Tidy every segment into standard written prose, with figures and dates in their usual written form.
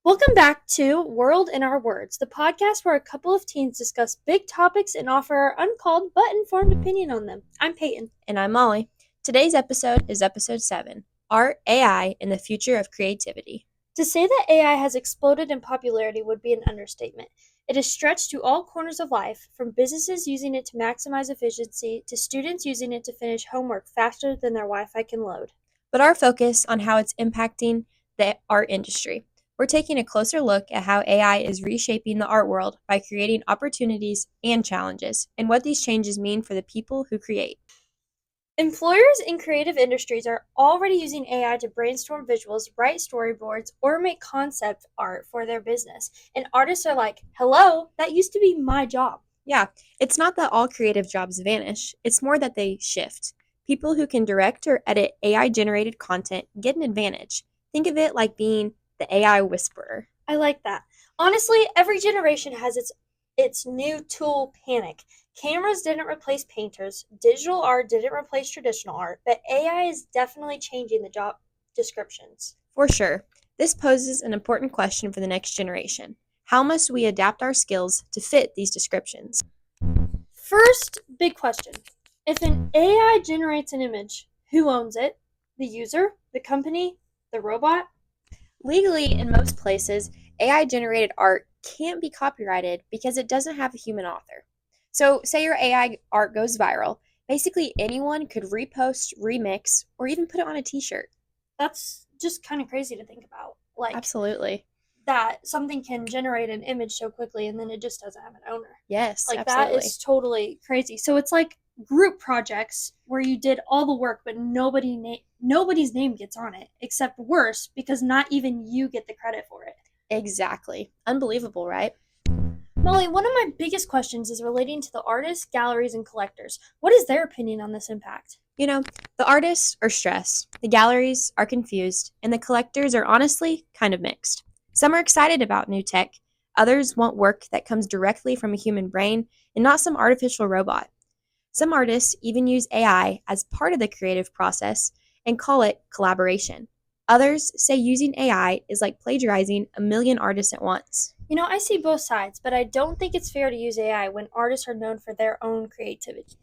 Welcome back to World in Our Words, the podcast where a couple of teens discuss big topics and offer our uncalled but informed opinion on them. I'm Peyton. And I'm Molly. Today's episode is episode 7, Art, AI, and the Future of Creativity. To say that AI has exploded in popularity would be an understatement. It has stretched to all corners of life, from businesses using it to maximize efficiency to students using it to finish homework faster than their Wi-Fi can load. But our focus on how it's impacting the art industry. We're taking a closer look at how AI is reshaping the art world by creating opportunities and challenges, and what these changes mean for the people who create. Employers in creative industries are already using AI to brainstorm visuals, write storyboards, or make concept art for their business. And artists are like, hello, that used to be my job. Yeah, it's not that all creative jobs vanish, it's more that they shift. People who can direct or edit AI-generated content get an advantage. Think of it like being the AI whisperer. I like that. Honestly, every generation has its new tool panic. Cameras didn't replace painters, digital art didn't replace traditional art, but AI is definitely changing the job descriptions. For sure, this poses an important question for the next generation. How must we adapt our skills to fit these descriptions? First, big question. If an AI generates an image, who owns it? The user? The company? The robot? Legally, in most places, AI-generated art can't be copyrighted because it doesn't have a human author. So, say your AI art goes viral, basically anyone could repost, remix, or even put it on a t-shirt. That's just kind of crazy to think about. Like, Absolutely. that something can generate an image so quickly and then it just doesn't have an owner. Yes, Like, that absolutely. is totally crazy. So it's like group projects where you did all the work but nobody's name gets on it, except worse, because not even you get the credit for it. Exactly. Unbelievable, right? Molly, one of my biggest questions is relating to the artists, galleries, and collectors. What is their opinion on this impact? The artists are stressed, the galleries are confused, and the collectors are honestly kind of mixed. Some are excited about new tech, others want work that comes directly from a human brain and not some artificial robot. Some artists even use AI as part of the creative process and call it collaboration. Others say using AI is like plagiarizing a million artists at once. I see both sides, but I don't think it's fair to use AI when artists are known for their own creativity.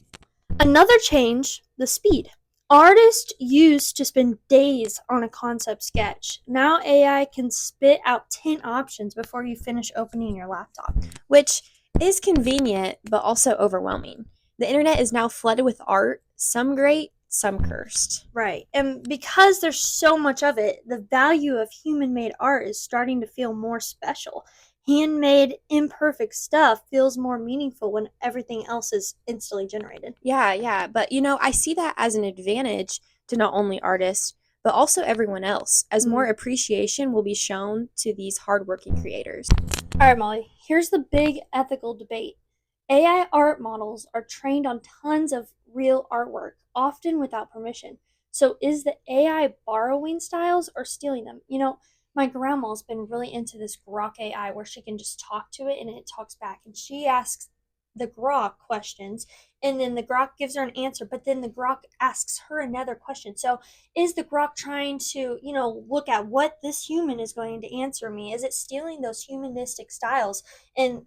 Another change, the speed. Artists used to spend days on a concept sketch. Now AI can spit out 10 options before you finish opening your laptop. Which is convenient but also overwhelming. The internet is now flooded with art, some great, some cursed. Right. And because there's so much of it, the value of human made art is starting to feel more special. Handmade, imperfect stuff feels more meaningful when everything else is instantly generated. Yeah, but I see that as an advantage to not only artists, but also everyone else, as more appreciation will be shown to these hardworking creators. All right, Molly, here's the big ethical debate. AI art models are trained on tons of real artwork, often without permission. So is the AI borrowing styles or stealing them? My grandma's been really into this Grok AI where she can just talk to it and it talks back. And she asks the Grok questions and then the Grok gives her an answer, but then the Grok asks her another question. So is the Grok trying to, look at what this human is going to answer me? Is it stealing those humanistic styles and,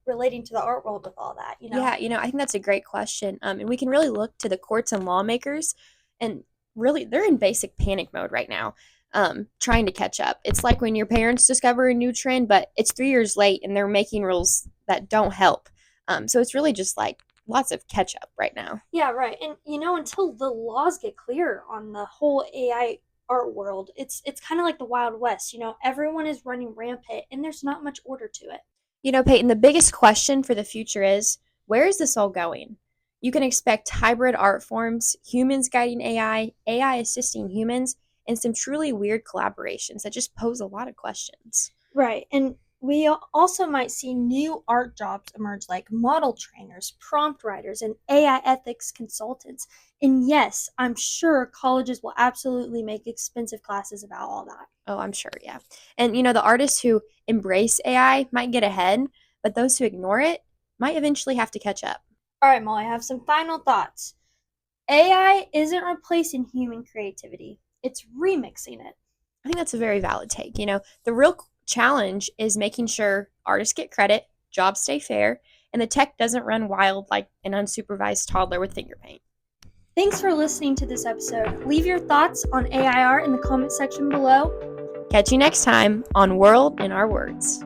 relating to the art world with all that? Yeah, I think that's a great question. And we can really look to the courts and lawmakers, and really, they're in basic panic mode right now, trying to catch up. It's like when your parents discover a new trend, but it's 3 years late and they're making rules that don't help. So it's really just like lots of catch up right now. Yeah, right. And until the laws get clear on the whole AI art world, it's kind of like the Wild West. Everyone is running rampant and there's not much order to it. Peyton, the biggest question for the future is, where is this all going? You can expect hybrid art forms, humans guiding AI assisting humans, and some truly weird collaborations that just pose a lot of questions. Right. And we also might see new art jobs emerge like model trainers, prompt writers, and AI ethics consultants. And yes, I'm sure colleges will absolutely make expensive classes about all that. Oh, I'm sure, yeah. And the artists who embrace AI might get ahead, but those who ignore it might eventually have to catch up. All right, Molly, I have some final thoughts. AI isn't replacing human creativity, it's remixing it. I think that's a very valid take. The challenge is making sure artists get credit, jobs stay fair, and the tech doesn't run wild like an unsupervised toddler with finger paint. Thanks for listening to this episode. Leave your thoughts on AI art in the comment section below. Catch you next time on World in Our Words.